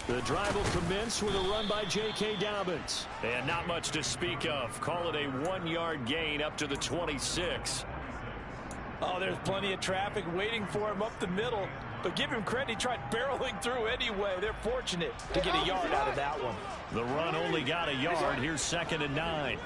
The drive will commence with a run by J.K. Dobbins. And not much to speak of. Call it a 1-yard gain up to the 26. Oh, there's plenty of traffic waiting for him up the middle. But give him credit, he tried barreling through anyway. They're fortunate to get a yard out of that one. The run only got a yard. Here's 2nd and 9.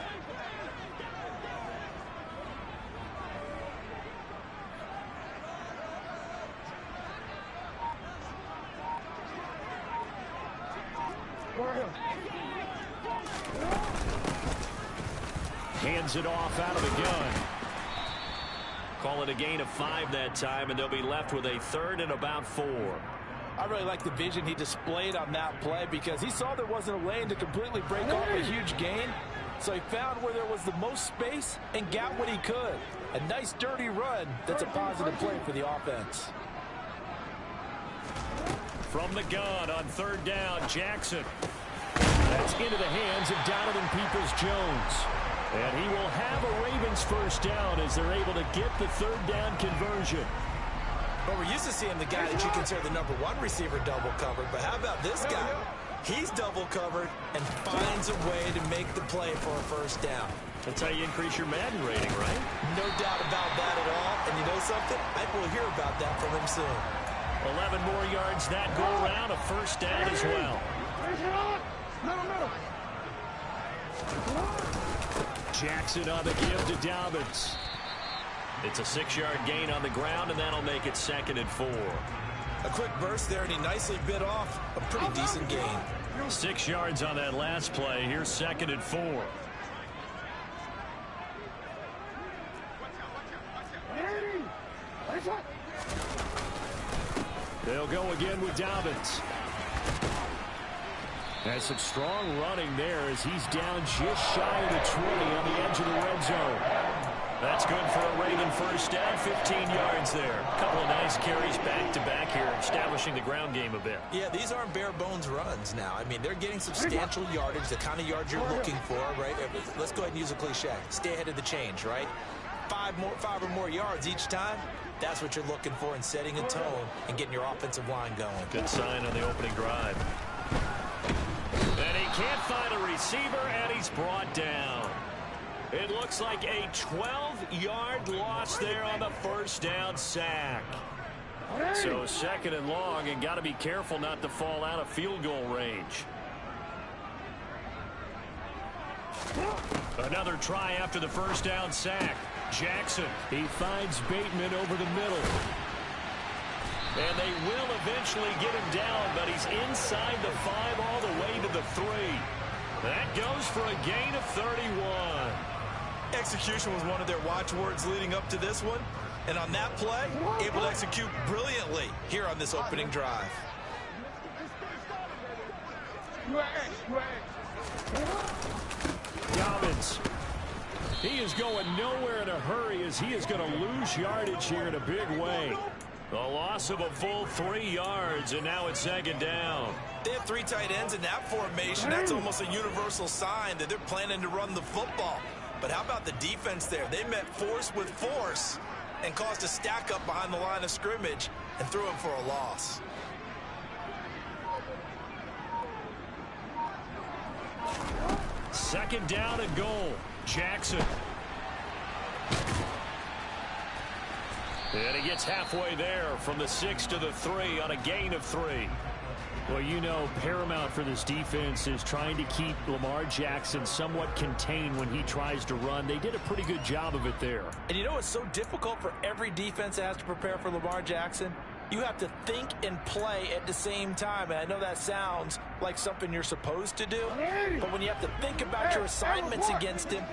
Hands it off out of the gun. Call it a gain of 5 that time, and they'll be left with a 3rd and about 4. I really like the vision he displayed on that play because he saw there wasn't a lane to completely break off a huge gain. So he found where there was the most space and got what he could. A nice dirty run that's a positive play for the offense. From the gun on 3rd down, Jackson. That's into the hands of Donovan Peoples-Jones. And he will have a Ravens 1st down as they're able to get the 3rd down conversion. Well, we're used to seeing the guy that you consider the #1 receiver double covered, but how about this guy? He's double covered and finds a way to make the play for a 1st down. That's how you increase your Madden rating, right? No doubt about that at all. And you know something? I will hear about that from him soon. 11 more yards that go around, a 1st down as well. Jackson on the give to Dobbins. It's a 6-yard gain on the ground, and that'll make it 2nd and 4. A quick burst there, and he nicely bit off a pretty decent gain. 6 yards on that last play. Here's 2nd and 4. They'll go again with Dobbins. Has some strong running there as he's down just shy of the 20 on the edge of the red zone. That's good for a Raven 1st down, 15 yards there. A couple of nice carries back-to-back here, establishing the ground game a bit. Yeah, these aren't bare-bones runs now. I mean, they're getting substantial yardage, the kind of yards you're looking for, right? Let's go ahead and use a cliche. Stay ahead of the change, right? 5 or more yards each time. That's what you're looking for in setting a tone and getting your offensive line going. Good sign on the opening drive. And he can't find a receiver, and he's brought down. It looks like a 12-yard loss there on the 1st down sack. So 2nd and long, and got to be careful not to fall out of field goal range. Another try after the 1st down sack. Jackson, he finds Bateman over the middle. And they will eventually get him down, but he's inside the 5 all the way to the 3. That goes for a gain of 31. Execution was one of their watchwords leading up to this one. And on that play, able to execute brilliantly here on this opening drive. Dobbins. He is going nowhere in a hurry as he is going to lose yardage here in a big way. The loss of a full 3 yards, and now it's 2nd down. They have 3 tight ends in that formation. That's almost a universal sign that they're planning to run the football. But how about the defense there? They met force with force and caused a stack up behind the line of scrimmage and threw him for a loss. Second down and goal. Jackson. And he gets halfway there from the 6 to the 3 on a gain of 3. Well, you know, paramount for this defense is trying to keep Lamar Jackson somewhat contained when he tries to run. They did a pretty good job of it there. And you know it's so difficult for every defense that has to prepare for Lamar Jackson? You have to think and play at the same time. And I know that sounds like something you're supposed to do. But when you have to think about your assignments against him,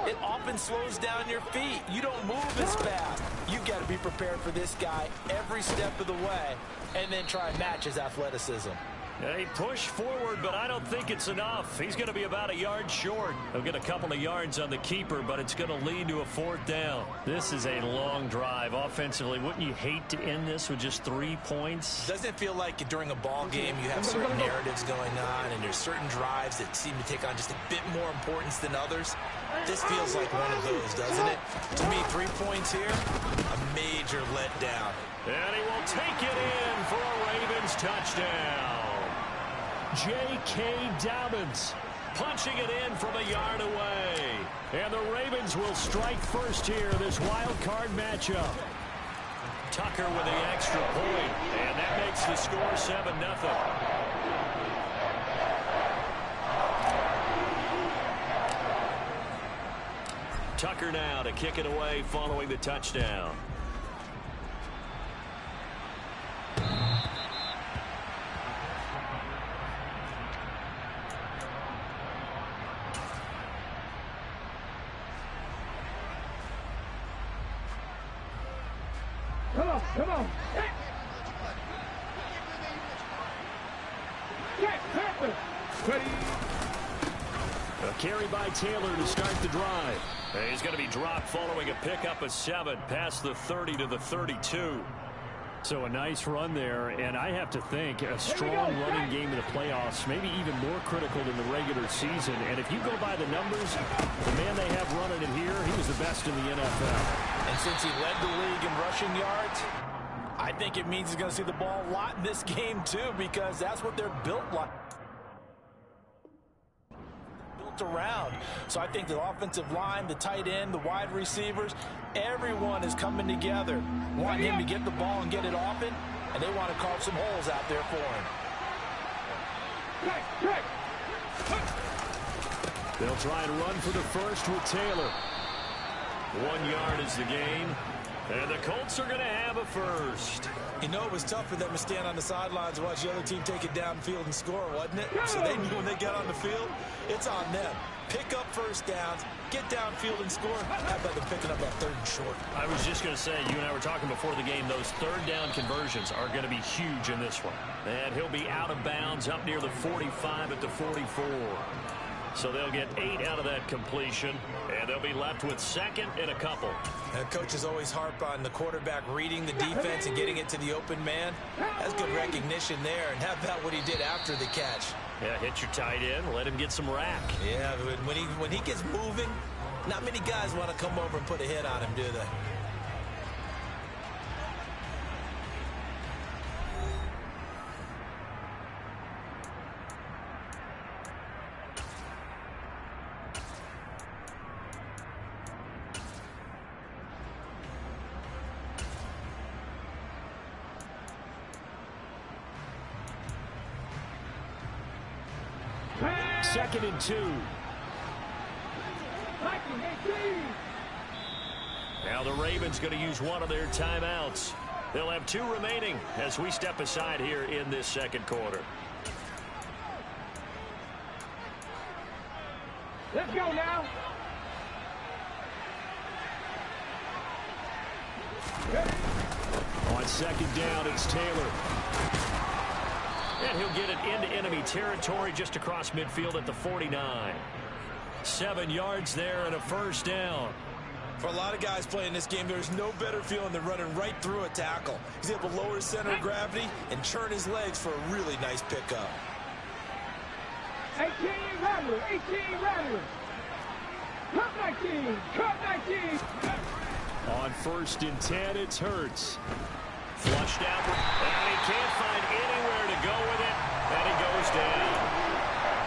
it often slows down your feet. You don't move as fast. You've got to be prepared for this guy every step of the way and then try and match his athleticism. They push forward, but I don't think it's enough. He's going to be about a yard short. He'll get a couple of yards on the keeper, but it's going to lead to a 4th down. This is a long drive. Offensively, wouldn't you hate to end this with just 3 points? Doesn't it feel like during a ball game you have certain narratives going on and there's certain drives that seem to take on just a bit more importance than others? This feels like one of those, doesn't it? To me, 3 points here, a major letdown. And he will take it in for a Ravens touchdown. J.K. Dobbins punching it in from a yard away. And the Ravens will strike first here, this wild card matchup. Tucker with the extra point, and that makes the score 7-0. Tucker now to kick it away following the touchdown. Come on. A carry by Taylor to start the drive. He's going to be dropped following a pickup of 7 past the 30 to the 32. So a nice run there, and I have to think a strong running game in the playoffs, maybe even more critical than the regular season. And if you go by the numbers, the man they have running it here, he was the best in the NFL. And since he led the league in rushing yards, I think it means he's going to see the ball a lot in this game too, because that's what they're built like. Around. So I think the offensive line, the tight end, the wide receivers, everyone is coming together, wanting him to get the ball and get it often, and they want to carve some holes out there for him. They'll try and run for the first with Taylor. 1 yard is the gain, and the Colts are going to have a first. You know, it was tough for them to stand on the sidelines and watch the other team take it downfield and score, wasn't it? So they knew when they got on the field, it's on them. Pick up first downs, get downfield and score. How about them picking up that 3rd and short? I was just going to say, you and I were talking before the game, those 3rd down conversions are going to be huge in this one. And he'll be out of bounds up near the 45 at the 44. So they'll get 8 out of that completion, and they'll be left with 2nd and a couple. And coaches always harp on the quarterback reading the defense and getting it to the open man. That's good recognition there. And how about what he did after the catch? Yeah, hit your tight end, let him get some rack. Yeah, when he gets moving, not many guys want to come over and put a hit on him, do they? Second and 2. Now the Ravens going to use one of their timeouts. They'll have 2 remaining as we step aside here in this 2nd quarter. Let's go now. On 2nd down, it's Taylor. And he'll get it into enemy territory just across midfield at the 49. 7 yards there and a first down. For a lot of guys playing this game, there's no better feeling than running right through a tackle. He's able to lower his center of gravity and churn his legs for a really nice pickup. 18 Rattler, 18 Rattler. Cut 19, cut 19. On 1st and 10, it's Hurts. Flushed out, and he can't find anywhere to go with it, and he goes down.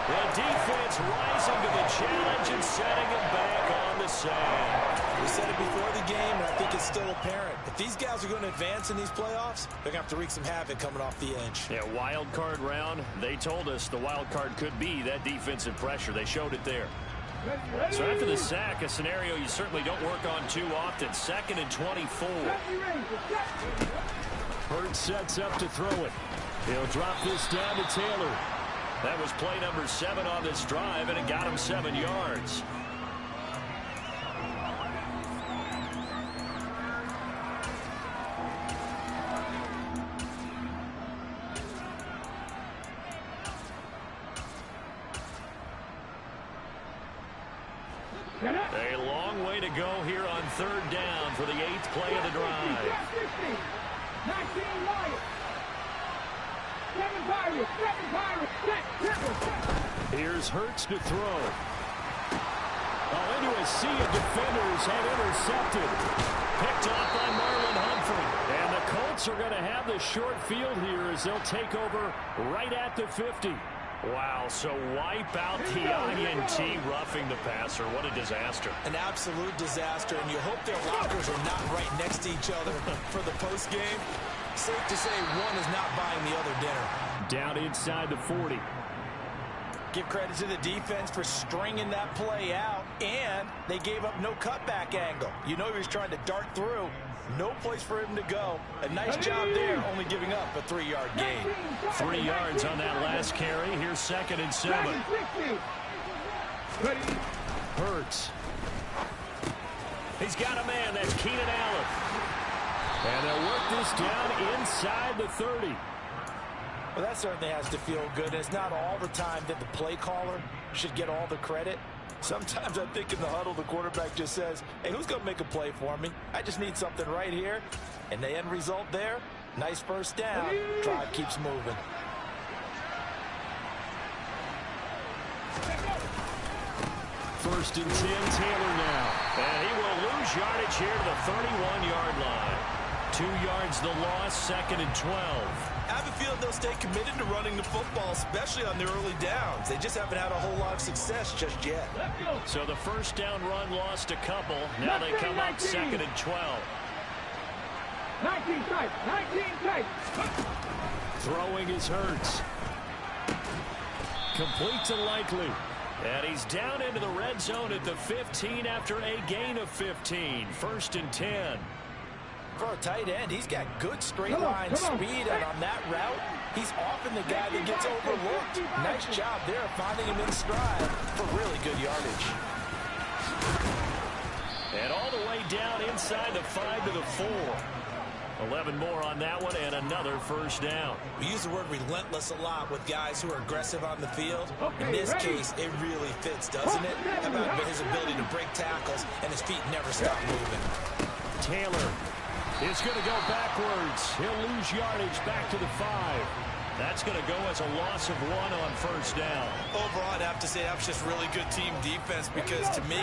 The defense rising to the challenge and setting him back on the sand. We said it before the game, and I think it's still apparent. If these guys are going to advance in these playoffs, they're going to have to wreak some havoc coming off the edge. Yeah, wild card round. They told us the wild card could be that defensive pressure. They showed it there. So after the sack, a scenario you certainly don't work on too often. 2nd and 24. Hurts sets up to throw it. He'll drop this down to Taylor. That was play number 7 on this drive, and it got him 7 yards. A long way to go here on third down for the 8th play of the drive. 19 Lions. 7 Pirates. 7 Pirates. Set. Here's Hurts to throw. Oh, into a sea of defenders and intercepted. Picked off by Marlon Humphrey. And the Colts are going to have the short field here as they'll take over right at the 50. Wow, so wipe out the INT roughing the passer. What a disaster. An absolute disaster, and you hope their lockers are not right next to each other for the postgame. Safe to say one is not buying the other dinner. Down inside the 40. Give credit to the defense for stringing that play out, and they gave up no cutback angle. You know he was trying to dart through. No place for him to go. A nice job there, only giving up a 3-yard gain. 3 yards on that last carry. Here's 2nd and 7. Hurts. He's got a man. That's Keenan Allen. And they'll work this down inside the 30. Well, that certainly has to feel good. It's not all the time that the play caller should get all the credit. Sometimes I think in the huddle, the quarterback just says, hey, who's going to make a play for me? I just need something right here. And the end result there, nice first down. Drive keeps moving. First and 10, Taylor now. And he will lose yardage here to the 31-yard line. 2 yards the loss, 2nd and 12. I have a feeling they'll stay committed to running the football, especially on the early downs. They just haven't had a whole lot of success just yet. So the first down run lost a couple. Now they come up 2nd and 12. 19 tight. 19 tight. Throwing is Hurts. Complete to Likely. And he's down into the red zone at the 15 after a gain of 15. 1st and 10. For a tight end, he's got good straight line speed, and on that route, he's often the guy that gets overlooked. Nice job there finding him in stride for really good yardage. And all the way down inside the 5 to the 4. 11 more on that one, and another first down. We use the word relentless a lot with guys who are aggressive on the field. In this case, it really fits, doesn't it? How about his ability to break tackles, and his feet never stop moving. Taylor is going to go backwards. He'll lose yardage back to the 5. That's going to go as a loss of 1 on first down. Overall, I'd have to say that was just really good team defense because, to me,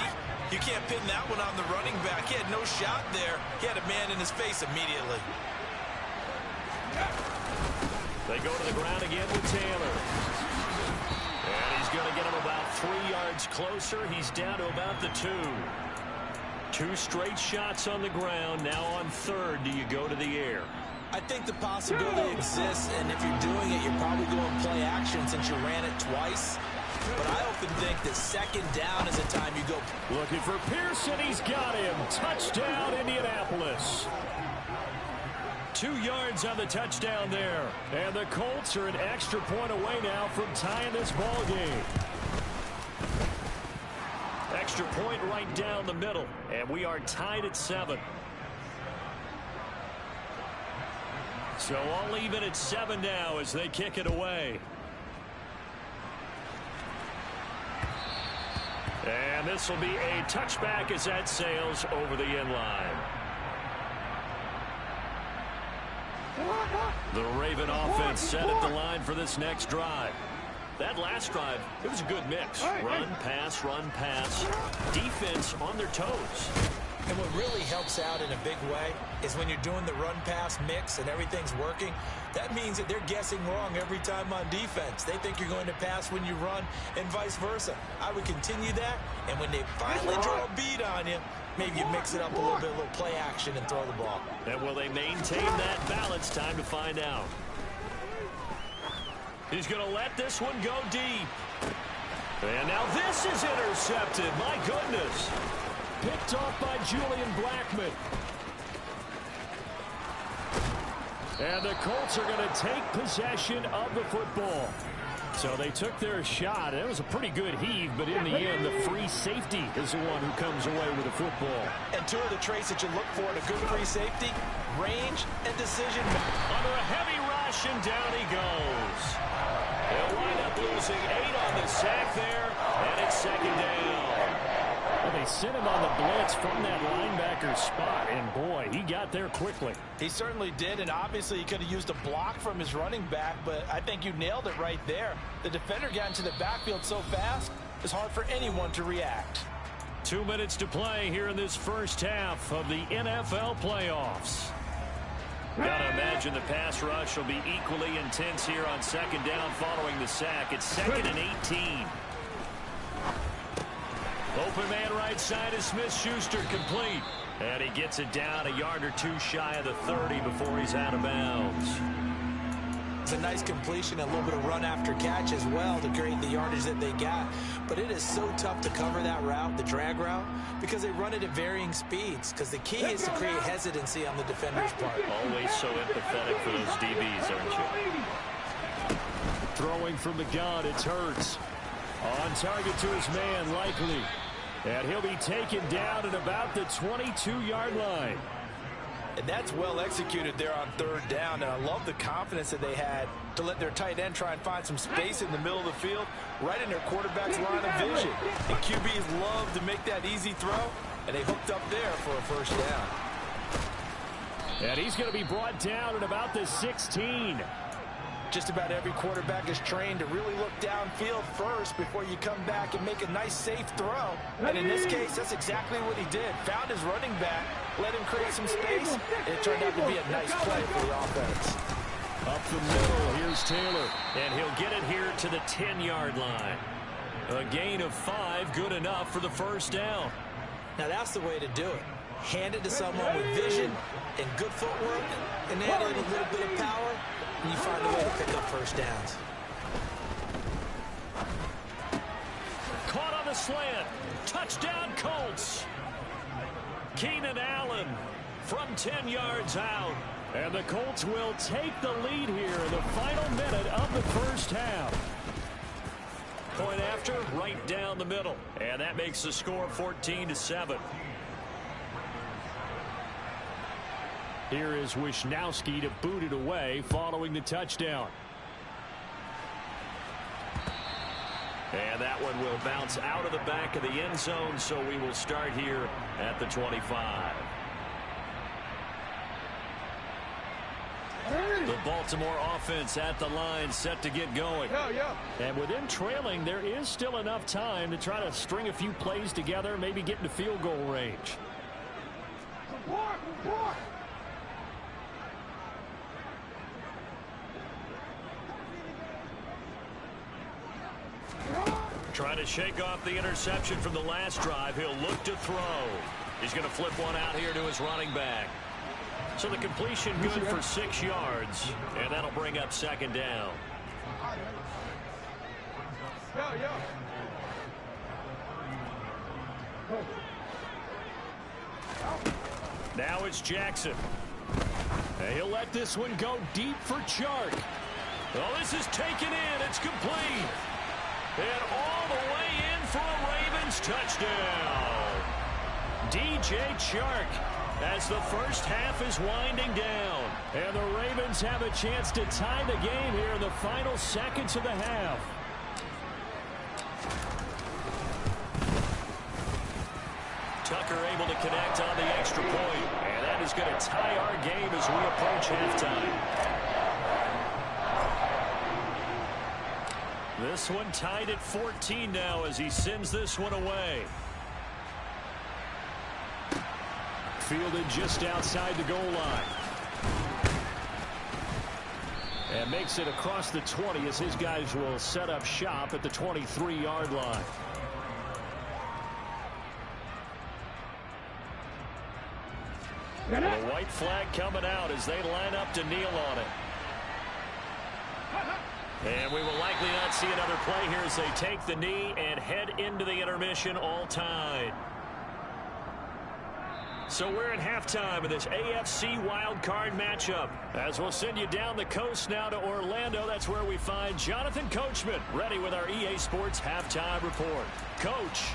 you can't pin that one on the running back. He had no shot there. He had a man in his face immediately. They go to the ground again with Taylor. And he's going to get him about 3 yards closer. He's down to about the 2. 2 straight shots on the ground. Now on third, do you go to the air? I think the possibility exists, and if you're doing it, you're probably going play action since you ran it twice. But I often think that 2nd down is a time you go. Looking for Pearson. He's got him. Touchdown, Indianapolis. 2 yards on the touchdown there. And the Colts are an extra point away now from tying this ball game. Extra point right down the middle. And we are tied at 7. So all even at 7 now as they kick it away. And this will be a touchback as that sails over the end line. The Raven offense set at the line for this next drive. That last drive, it was a good mix. Run, pass, defense on their toes. And what really helps out in a big way is when you're doing the run-pass mix and everything's working, that means that they're guessing wrong every time on defense. They think you're going to pass when you run and vice versa. I would continue that, and when they finally draw a beat on you, maybe you mix it up a little bit, a little play action, and throw the ball. And will they maintain that balance? Time to find out. He's going to let this one go deep. And now this is intercepted. My goodness. Picked off by Julian Blackmon. And the Colts are going to take possession of the football. So they took their shot. It was a pretty good heave, but in the end, the free safety is the one who comes away with the football. And 2 of the traits that you look for in a good free safety, range and decision. Under a heavy rush, and down he goes. They'll wind up losing 8 on the sack there, and it's 2nd down. Well, they sent him on the blitz from that linebacker spot, and boy, he got there quickly. He certainly did, and obviously he could have used a block from his running back, but I think you nailed it right there. The defender got into the backfield so fast, it's hard for anyone to react. 2 minutes to play here in this first half of the NFL playoffs. Gotta imagine the pass rush will be equally intense here on second down following the sack. It's 2nd and 18. Open man right side is Smith-Schuster, complete. And he gets it down a yard or two shy of the 30 before he's out of bounds. It's a nice completion, a little bit of run after catch as well to create the yardage that they got. But it is so tough to cover that route, the drag route, because they run it at varying speeds. Because the key is to create hesitancy on the defender's part. Always so empathetic for those DBs, aren't you? Throwing from the gun, it's Hurts. On target to his man, Likely. And he'll be taken down at about the 22-yard line. And that's well executed there on third down. And I love the confidence that they had to let their tight end try and find some space in the middle of the field, right in their quarterback's line of vision. And QBs love to make that easy throw, and they hooked up there for a first down. And he's going to be brought down at about the 16. Just about every quarterback is trained to really look downfield first before you come back and make a nice, safe throw. And in this case, that's exactly what he did. Found his running back, let him create some space, and it turned out to be a nice play for the offense. Up the middle, here's Taylor. And he'll get it here to the 10-yard line. A gain of 5, good enough for the first down. Now that's the way to do it. Hand it to someone with vision and good footwork, and add in a little bit of power, and you find a way to pick up first downs. Caught on the slant. Touchdown, Colts. Keenan Allen from 10 yards out. And the Colts will take the lead here in the final minute of the first half. Point after, right down the middle. And that makes the score 14-7. Here is Wisnowski to boot it away following the touchdown. And that one will bounce out of the back of the end zone, so we will start here at the 25. The Baltimore offense at the line, set to get going. And with them trailing, there is still enough time to try to string a few plays together, maybe get into field goal range. Trying to shake off the interception from the last drive. He'll look to throw. He's going to flip one out here to his running back. So the completion good for 6 yards, and that'll bring up second down. Now it's Jackson. And he'll let this one go deep for Chark. Well, this is taken in. It's complete. And all the way in for a Ravens touchdown. DJ Chark, as the first half is winding down. And the Ravens have a chance to tie the game here in the final seconds of the half. Tucker able to connect on the extra point. And that is going to tie our game as we approach halftime. This one tied at 14 now as he sends this one away. Fielded just outside the goal line. And makes it across the 20 as his guys will set up shop at the 23-yard line. The white flag coming out as they line up to kneel on it. And we will likely not see another play here as they take the knee and head into the intermission, all tied. So we're at halftime of this AFC wildcard matchup. As we'll send you down the coast now to Orlando, that's where we find Jonathan Coachman, ready with our EA Sports halftime report. Coach.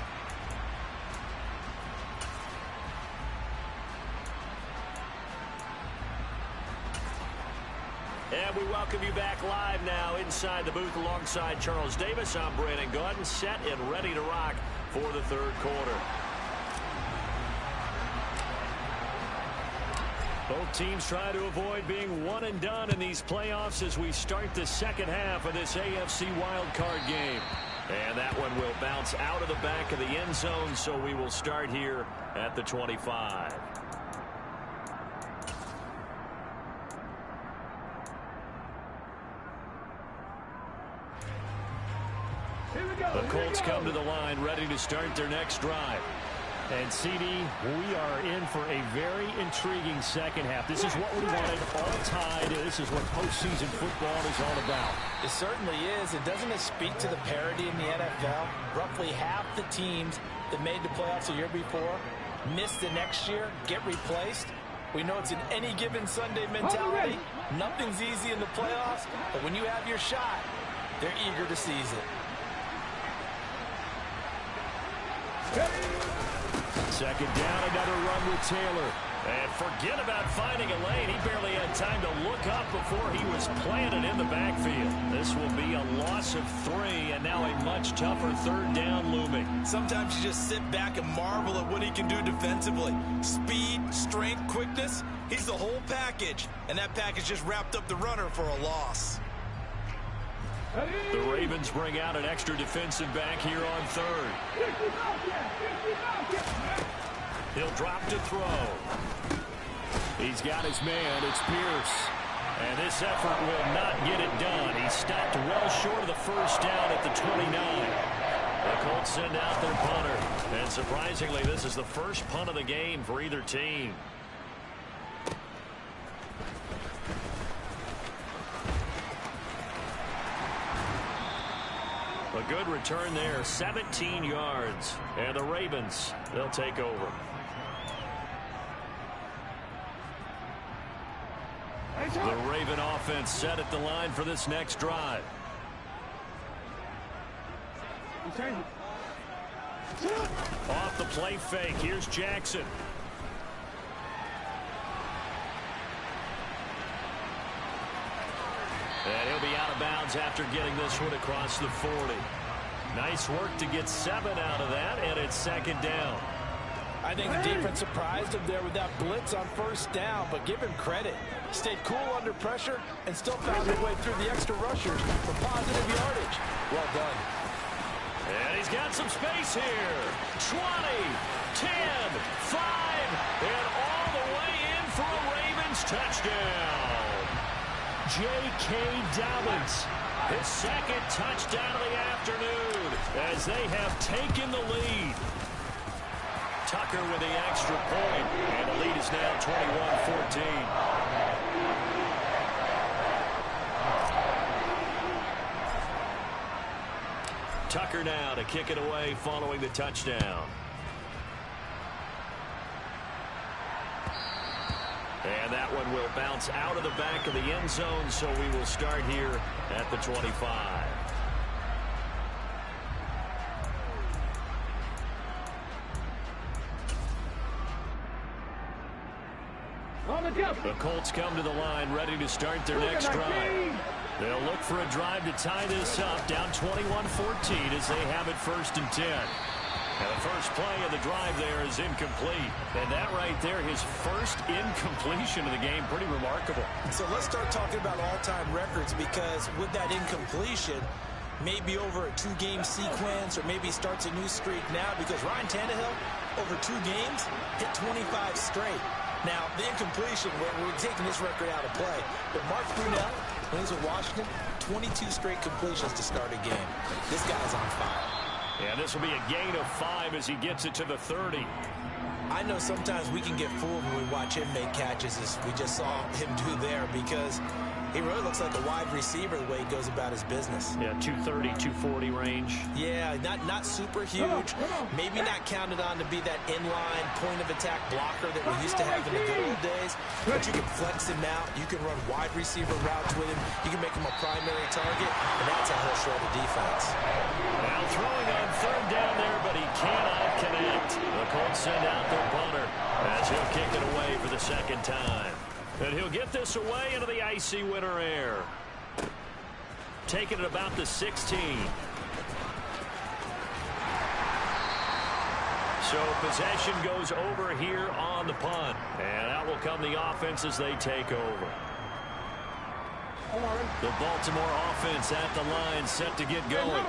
And we welcome you back live now inside the booth alongside Charles Davis. I'm Brandon Gaudin, set and ready to rock for the third quarter. Both teams try to avoid being one and done in these playoffs as we start the second half of this AFC wildcard game. And that one will bounce out of the back of the end zone, so we will start here at the 25. The Colts come to the line ready to start their next drive. And CD, we are in for a very intriguing second half. This is what we wanted all tied. This is what postseason football is all about. It certainly is. And doesn't it speak to the parity in the NFL? Roughly half the teams that made the playoffs a year before miss the next year, get replaced. We know it's an any given Sunday mentality. Nothing's easy in the playoffs, but when you have your shot, they're eager to seize it. Second down, another run with Taylor. And forget about finding a lane. He barely had time to look up before he was planted in the backfield. This will be a loss of 3, and now a much tougher third down looming. Sometimes you just sit back and marvel at what he can do defensively. Speed, strength, quickness. He's the whole package. And that package just wrapped up the runner for a loss. The Ravens bring out an extra defensive back here on third. He'll drop to throw. He's got his man. It's Pierce. And this effort will not get it done. He stopped well short of the first down at the 29. The Colts send out their punter. And surprisingly, this is the first punt of the game for either team. A good return there, 17 yards. And the Ravens, they'll take over. The Raven offense set at the line for this next drive. Off the play fake, here's Jackson. And he'll be out of bounds after getting this one across the 40. Nice work to get 7 out of that, and it's second down. I think the defense surprised him there with that blitz on first down, but give him credit. Stayed cool under pressure and still found their way through the extra rushers for positive yardage. Well done. And he's got some space here. 20, 10, 5, and all the way in for a Ravens touchdown. J.K. Dobbins, his second touchdown of the afternoon as they have taken the lead. Tucker with the extra point, and the lead is now 21-14. Tucker now to kick it away following the touchdown. And that one will bounce out of the back of the end zone, so we will start here at the 25. The Colts come to the line ready to start their next drive. They'll look for a drive to tie this up, down 21-14 as they have it 1st and 10. And the first play of the drive there is incomplete. And that right there, his first incompletion of the game, pretty remarkable. So let's start talking about all-time records, because with that incompletion, maybe over a 2-game sequence, or maybe starts a new streak now, because Ryan Tannehill, over 2 games, hit 25 straight. Now, the incompletion, we're taking this record out of play. But Mark Brunell, when he was with Washington, 22 straight completions to start a game. This guy's on fire. Yeah, this will be a gain of 5 as he gets it to the 30. I know sometimes we can get fooled when we watch him make catches, as we just saw him do there, because he really looks like a wide receiver the way he goes about his business. Yeah, 230, 240 range. Yeah, not super huge. Maybe not counted on to be that inline point-of-attack blocker that we used to have in the good old days. But you can flex him out. You can run wide receiver routes with him. You can make him a primary target, and that's how he'll show the defense. Now throwing on 3rd down there, but he cannot connect. The Colts send out their punter as he'll kick it away for the 2nd time. And he'll get this away into the icy winter air. Taking it about the 16. So possession goes over here on the punt. And out will come the offense as they take over. The Baltimore offense at the line, set to get going.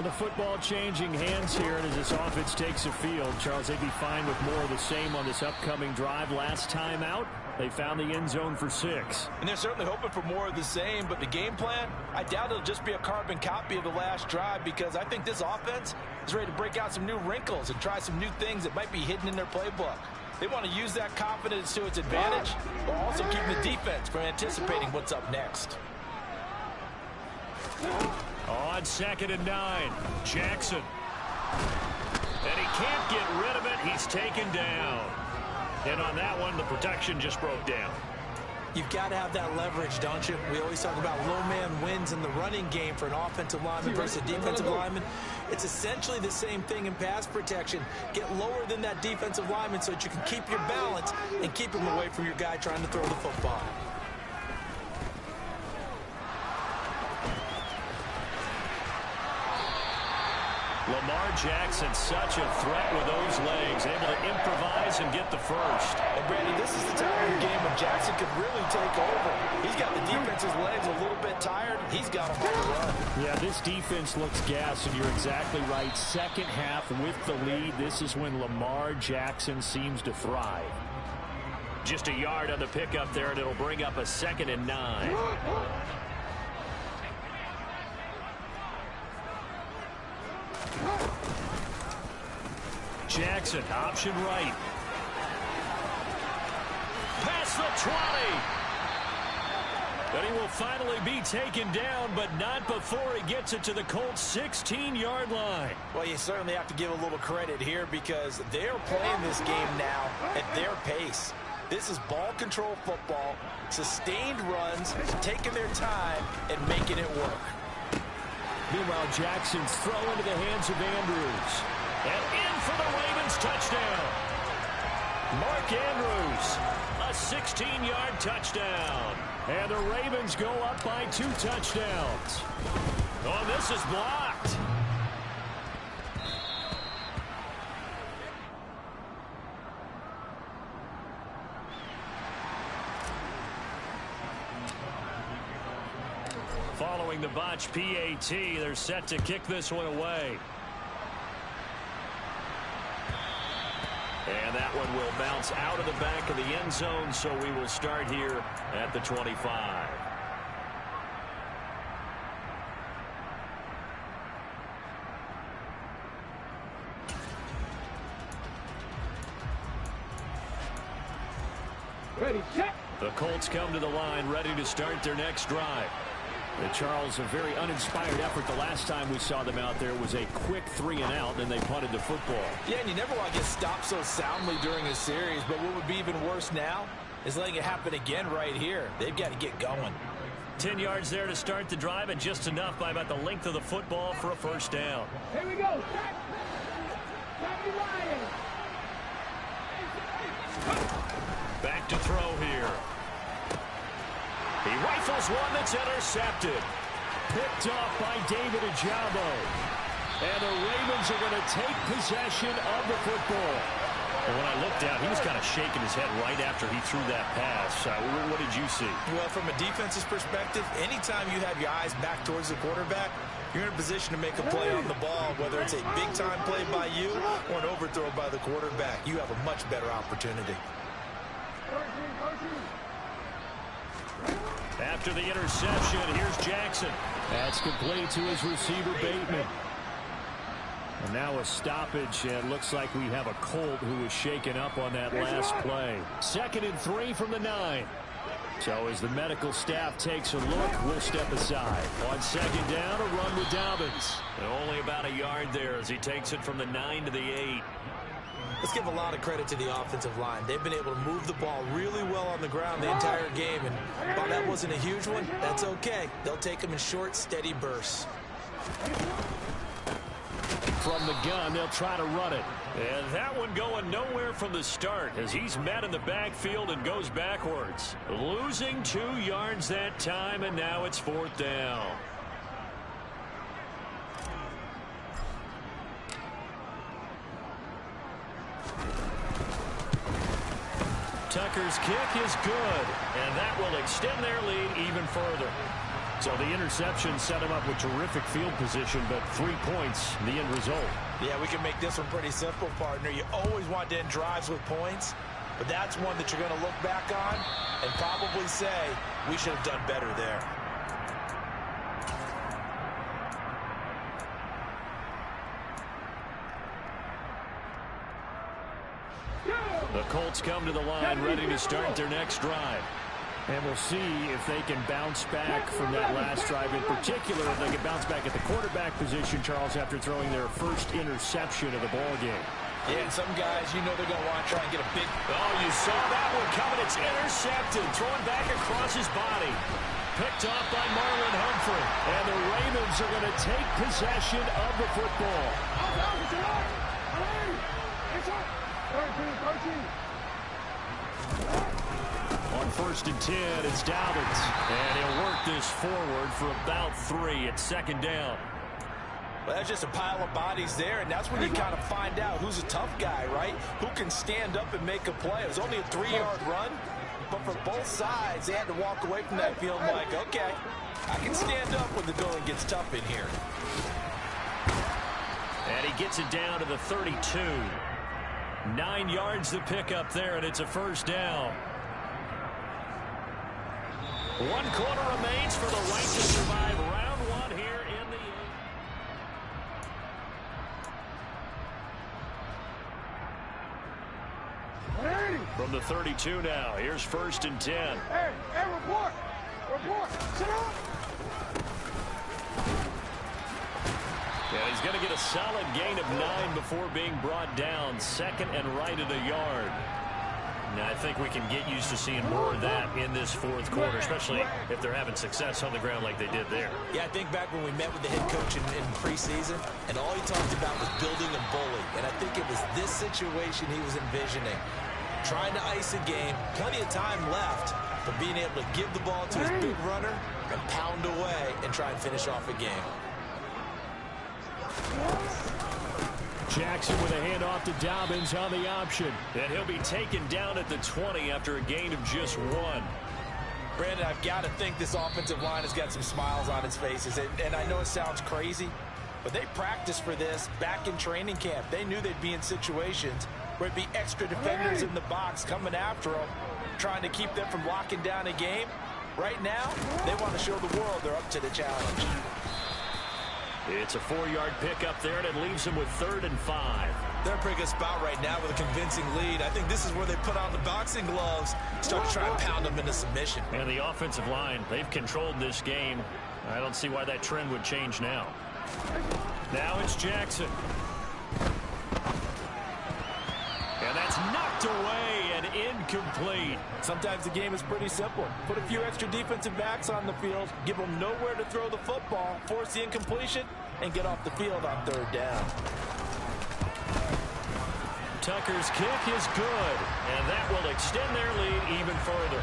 The football changing hands here, and as this offense takes the field, Charles, they'd be fine with more of the same on this upcoming drive. Last time out, they found the end zone for 6. And they're certainly hoping for more of the same, but the game plan, I doubt it'll just be a carbon copy of the last drive, because I think this offense is ready to break out some new wrinkles and try some new things that might be hidden in their playbook. They want to use that confidence to its advantage, but also keep the defense from anticipating what's up next. On 2nd and 9, Jackson. And he can't get rid of it. He's taken down. And on that one, the protection just broke down. You've got to have that leverage, don't you? We always talk about low man wins in the running game for an offensive lineman versus a defensive lineman. It's essentially the same thing in pass protection. Get lower than that defensive lineman so that you can keep your balance and keep him away from your guy trying to throw the football. Lamar Jackson, such a threat with those legs, able to improvise and get the first. And Brandon, this is the time of the game when Jackson could really take over. He's got the defense's legs a little bit tired. He's got them on the run. Yeah, this defense looks gassed, and you're exactly right. Second half with the lead, this is when Lamar Jackson seems to thrive. Just a yard on the pickup there, and it'll bring up a 2nd and 9. Jackson, option right. Past the 20. And he will finally be taken down, but not before he gets it to the Colts' 16-yard line. Well, you certainly have to give a little credit here because they're playing this game now at their pace. This is ball control football, sustained runs, taking their time and making it work. Meanwhile, Jackson's throw into the hands of Andrews. And in for the Ravens touchdown. Mark Andrews, a 16-yard touchdown. And the Ravens go up by 2 touchdowns. Oh, this is blocked. Following the botch PAT, they're set to kick this one away. And that one will bounce out of the back of the end zone, so we will start here at the 25. Ready, check. The Colts come to the line, ready to start their next drive. Charles, a very uninspired effort the last time we saw them out there was a quick 3-and-out, and they punted the football. Yeah, and you never want to get stopped so soundly during a series, but what would be even worse now is letting it happen again right here. They've got to get going. 10 yards there to start the drive, and just enough by about the length of the football for a first down. Here we go. Back to throw here. He rifles one that's intercepted. Picked off by David Ojabo. And the Ravens are going to take possession of the football. Well, when I looked down, he was kind of shaking his head right after he threw that pass. What did you see? Well, from a defense's perspective, anytime you have your eyes back towards the quarterback, you're in a position to make a play on the ball, whether it's a big-time play by you or an overthrow by the quarterback. You have a much better opportunity. After the interception, here's Jackson. That's complete to his receiver, Bateman. And now a stoppage, and it looks like we have a Colt who was shaken up on that last play. 2nd and 3 from the 9. So as the medical staff takes a look, we'll step aside. On 2nd down, a run with Dobbins. And only about a yard there as he takes it from the 9 to the 8. Let's give a lot of credit to the offensive line. They've been able to move the ball really well on the ground the entire game. And while that wasn't a huge one, that's okay. They'll take them in short, steady bursts. From the gun, they'll try to run it. And that one going nowhere from the start as he's met in the backfield and goes backwards. Losing 2 yards that time, and now it's 4th down. Tucker's kick is good, and that will extend their lead even further. So the interception set him up with terrific field position, but 3 points, the end result. Yeah, we can make this one pretty simple, partner. You always want to end drives with points, but that's one that you're going to look back on and probably say, we should have done better there. The Colts come to the line, ready to start their next drive. And we'll see if they can bounce back from that last drive. In particular, if they can bounce back at the quarterback position, Charles, after throwing their first interception of the ball game. Yeah, and some guys, you know they're going to want to try and get a big... Oh, you saw that one coming. It's intercepted. Thrown back across his body. Picked off by Marlon Humphrey. And the Ravens are going to take possession of the football. On 1st and 10, it's Dobbins. And he'll work this forward for about 3. It's 2nd down. Well, that's just a pile of bodies there, and that's when you kind of find out who's a tough guy, right? Who can stand up and make a play. It was only a 3-yard run, but for both sides, they had to walk away from that field like, okay, I can stand up when the going gets tough in here. And he gets it down to the 32. 9 yards to pick up there, and it's a 1st down. 1 quarter remains for the right to survive round 1 here in the... From the 32 now, here's 1st and 10. Hey, report! Report! Sit down! Yeah, he's going to get a solid gain of 9 before being brought down. 2nd and right at a yard. Now, I think we can get used to seeing more of that in this 4th quarter, especially if they're having success on the ground like they did there. Yeah, I think back when we met with the head coach in preseason, and all he talked about was building a bully. And I think it was this situation he was envisioning. Trying to ice a game, plenty of time left, but being able to give the ball to his big runner and pound away and try and finish off a game. Jackson with a handoff to Dobbins on the option. And he'll be taken down at the 20 after a gain of just 1. Brandon, I've got to think this offensive line has got some smiles on its faces. And I know it sounds crazy, but they practiced for this back in training camp. They knew they'd be in situations where it'd be extra defenders in the box coming after them, trying to keep them from locking down a game. Right now, they want to show the world they're up to the challenge. It's a 4-yard pickup there, and it leaves them with 3rd and 5. They're in a pretty good spot right now with a convincing lead. I think this is where they put on the boxing gloves, start to try and pound them into submission. And the offensive line, they've controlled this game. I don't see why that trend would change now. Now it's Jackson. And that's knocked away and incomplete. Sometimes the game is pretty simple. Put a few extra defensive backs on the field, give them nowhere to throw the football, force the incompletion, and get off the field on 3rd down. Tucker's kick is good, and that will extend their lead even further.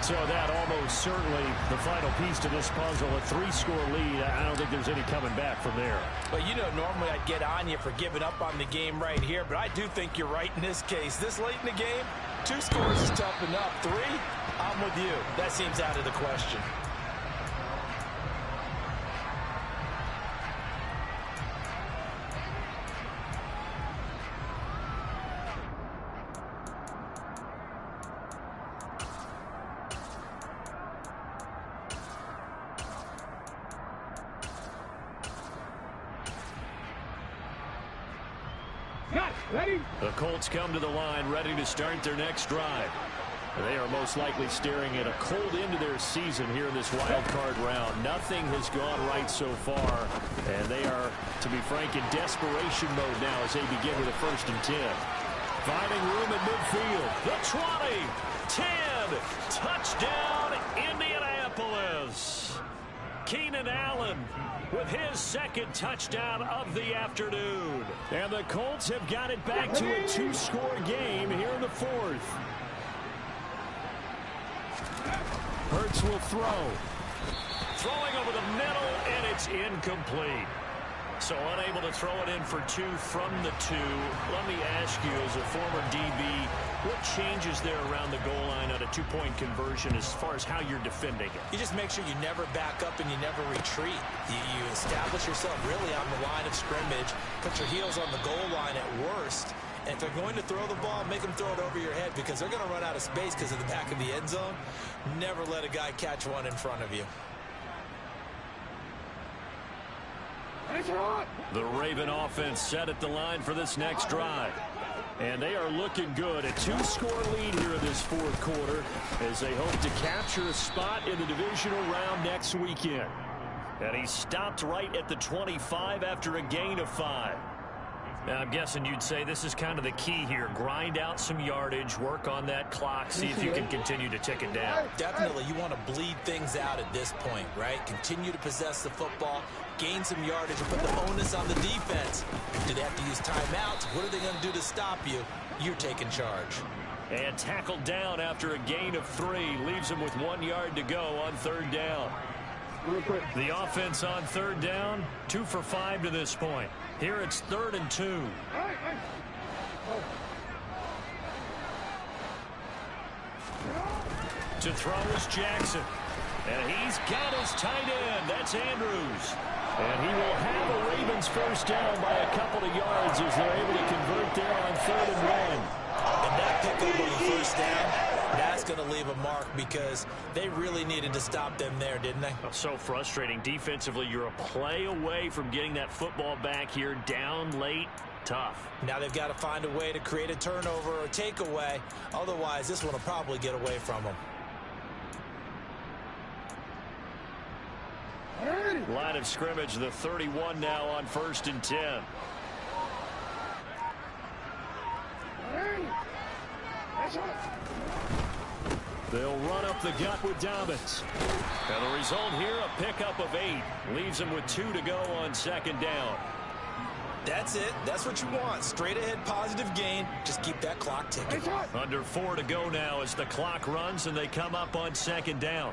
So that almost certainly the final piece to this puzzle, a 3-score lead. I don't think there's any coming back from there. Well, you know, normally I'd get on you for giving up on the game right here, but I do think you're right in this case. This late in the game, 2 scores is tough enough. 3, I'm with you. That seems out of the question. Ready? The Colts come to the line ready to start their next drive. They are most likely staring at a cold end to their season here in this wild card round. Nothing has gone right so far, and they are, to be frank, in desperation mode now as they begin with a 1st and 10. Finding room at midfield. The 20, 10, touchdown Indianapolis. Keenan Allen with his 2nd touchdown of the afternoon. And the Colts have got it back to a 2-score game here in the 4th. Hurts will throw. Throwing over the middle, and it's incomplete. So unable to throw it in for 2 from the 2. Let me ask you, as a former DB, what changes there around the goal line on a 2-point conversion as far as how you're defending it? You just make sure you never back up and you never retreat. You establish yourself really on the line of scrimmage, put your heels on the goal line at worst, and if they're going to throw the ball, make them throw it over your head because they're going to run out of space because of the back of the end zone. Never let a guy catch one in front of you. The Raven offense set at the line for this next drive. And they are looking good. A 2-score lead here in this fourth quarter as they hope to capture a spot in the divisional round next weekend. And he stopped right at the 25 after a gain of 5. Now, I'm guessing you'd say this is kind of the key here. Grind out some yardage, work on that clock, see if you can continue to tick it down. Definitely, you want to bleed things out at this point, right? Continue to possess the football, gain some yardage, and put the onus on the defense. Do they have to use timeouts? What are they going to do to stop you? You're taking charge. And tackled down after a gain of 3. Leaves him with 1 yard to go on 3rd down. The offense on 3rd down, 2 for 5 to this point. Here it's 3rd and 2. To throw is Jackson. And he's got his tight end. That's Andrews. And he will have a Ravens first down by a couple of yards as they're able to convert there on 3rd and 1. And that pickup on the first down, that's going to leave a mark because they really needed to stop them there, didn't they? So frustrating. Defensively, you're a play away from getting that football back here. Down late, tough. Now they've got to find a way to create a turnover or takeaway. Otherwise, this one will probably get away from them. Line of scrimmage, the 31 now on 1st and 10. They'll run up the gut with Dobbins. And the result here, a pickup of 8. Leaves them with 2 to go on 2nd down. That's it. That's what you want. Straight ahead positive gain. Just keep that clock ticking. Under 4 to go now as the clock runs and they come up on 2nd down.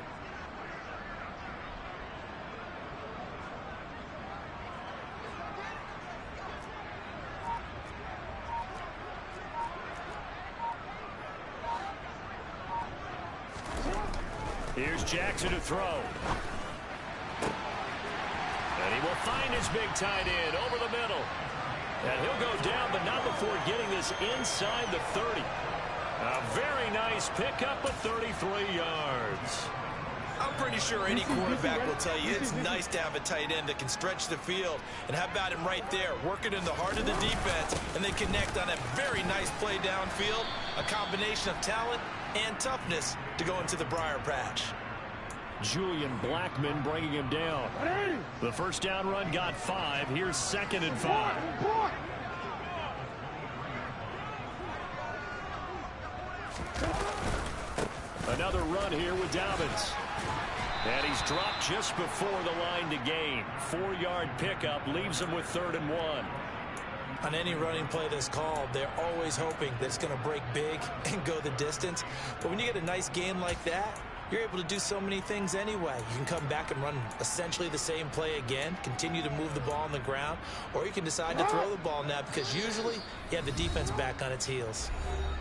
Here's Jackson to throw. And he will find his big tight end over the middle. And he'll go down, but not before getting this inside the 30. A very nice pickup of 33 yards. I'm pretty sure any quarterback will tell you it's nice to have a tight end that can stretch the field. And how about him right there, working in the heart of the defense, and they connect on a very nice play downfield, a combination of talent and toughness to go into the briar patch. Julian Blackman bringing him down. The first down run got 5. Here's 2nd and 5. Another run here with Dobbins. And he's dropped just before the line to gain. 4-yard pickup leaves him with 3rd and 1. On any running play that's called, they're always hoping that it's going to break big and go the distance. But when you get a nice game like that, you're able to do so many things anyway. You can come back and run essentially the same play again, continue to move the ball on the ground, or you can decide to throw the ball now because usually you have the defense back on its heels.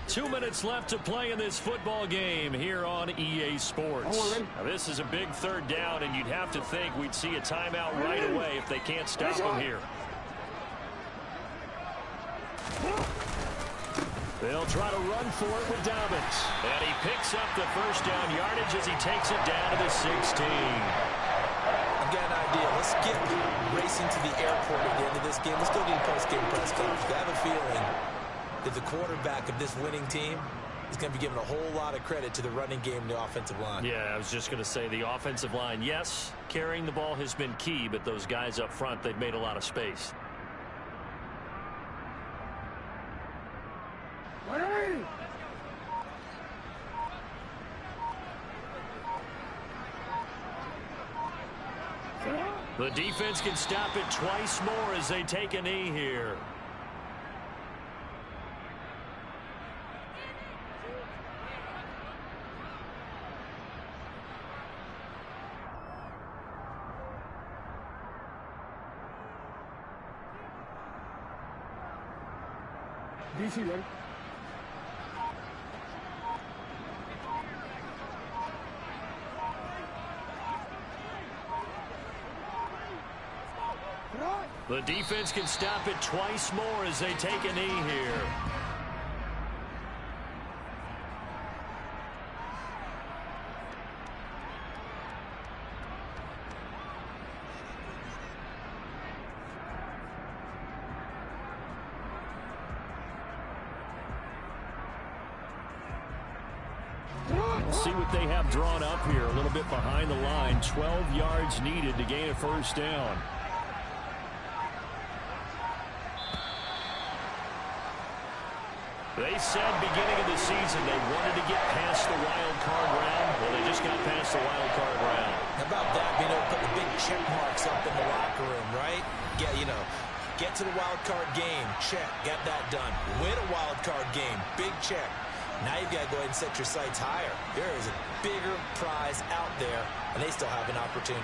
2 minutes left to play in this football game here on EA Sports. Now, this is a big 3rd down, and you'd have to think we'd see a timeout right away if they can't stop them here. They'll try to run for it with Dobbins. And he picks up the first down yardage as he takes it down to the 16. I've got an idea. Let's skip racing to the airport at the end of this game. Let's go to the post-game press conference. I have a feeling that the quarterback of this winning team is going to be given a whole lot of credit to the running game and the offensive line. Yeah, I was just going to say the offensive line, yes, carrying the ball has been key, but those guys up front, they've made a lot of space. The defense can stop it twice more as they take a knee here. DC ready. The defense can stop it twice more as they take a knee here. See what they have drawn up here. A little bit behind the line. 12 yards needed to gain a first down. They said beginning of the season they wanted to get past the wild card round. Well, they just got past the wild card round. How about that? Being able to put the big check marks up in the locker room, right? Get to the wild card game. Check. Got that done. Win a wild card game. Big check. Now you've got to go ahead and set your sights higher. There is a bigger prize out there, and they still have an opportunity.